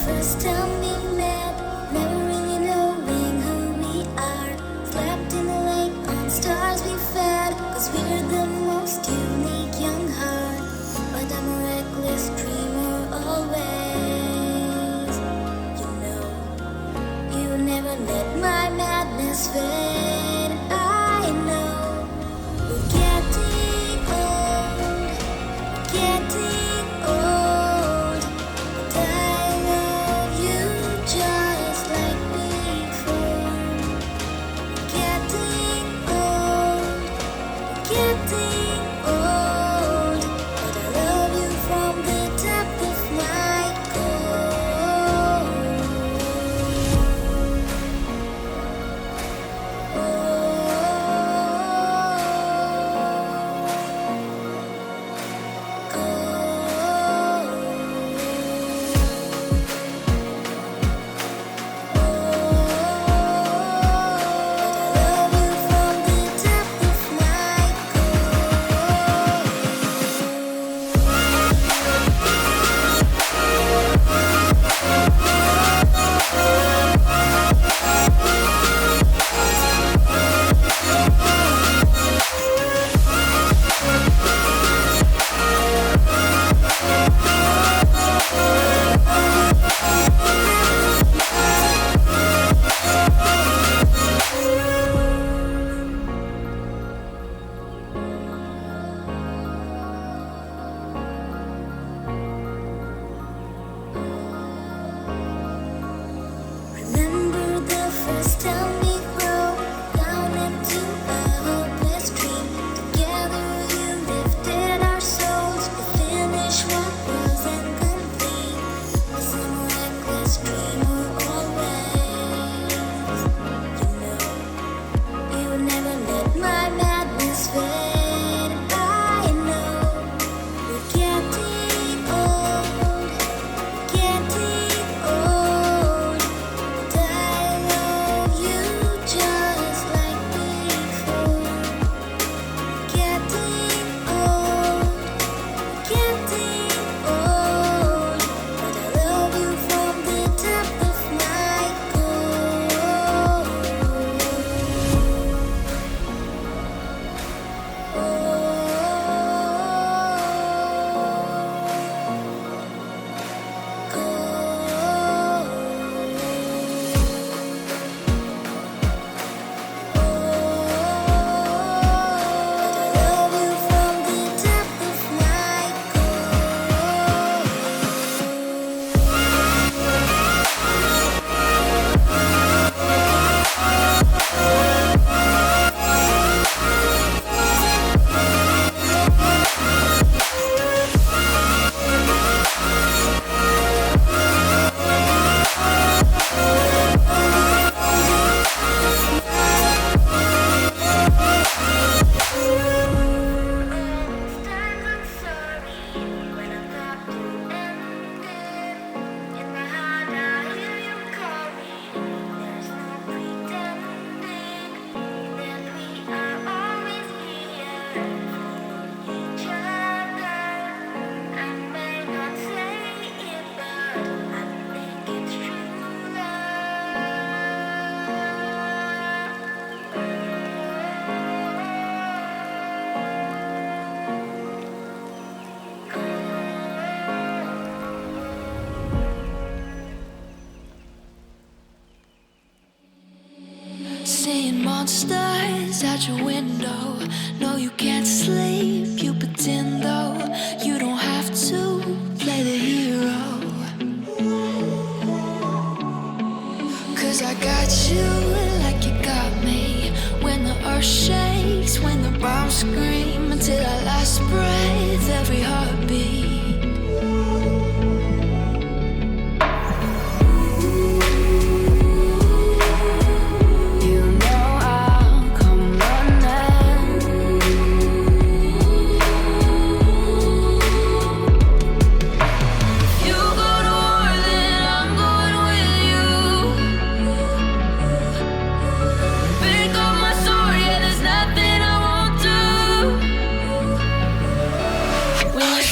first time we met, never really knowing who we are. Slept in the lake on stars we fed, 'cause we're the most unique young heart. But I'm a reckless dreamer always. You know, you never let my madness fade. I know we're getting old, getting old. But I love you just like before. Getting old, getting old. But I love you from the depth of my core. Remember the first time we broke down into a hopeless dream. Together you lifted our souls to finish what wasn't complete. As I'm a reckless dreamer always. You know, you never let my madness fade. I know we're getting old, getting old. But I love you just like before. Getting old, getting old. But I love you from the depth of my core. Seeing monsters out your window. No, you can't sleep, you pretend though. You don't have to play the hero. 'Cause I got you like you got me. When the earth shakes, when the bombs scream, until our last breath, every heartbeat. You know I'll come running. If you go to war, then I'm going with you. Pick up my sword, yeah, there's nothing I won't do. When you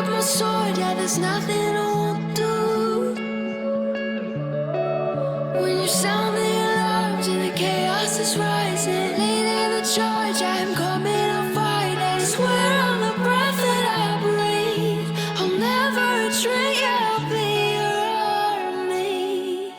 broke my sword, yeah, there's nothing I won't do. When you sound the alarms and the chaos is rising, leading the charge, I am coming, I'll fight. I swear on the breath that I breathe, I'll never retreat, yeah, I'll be your army.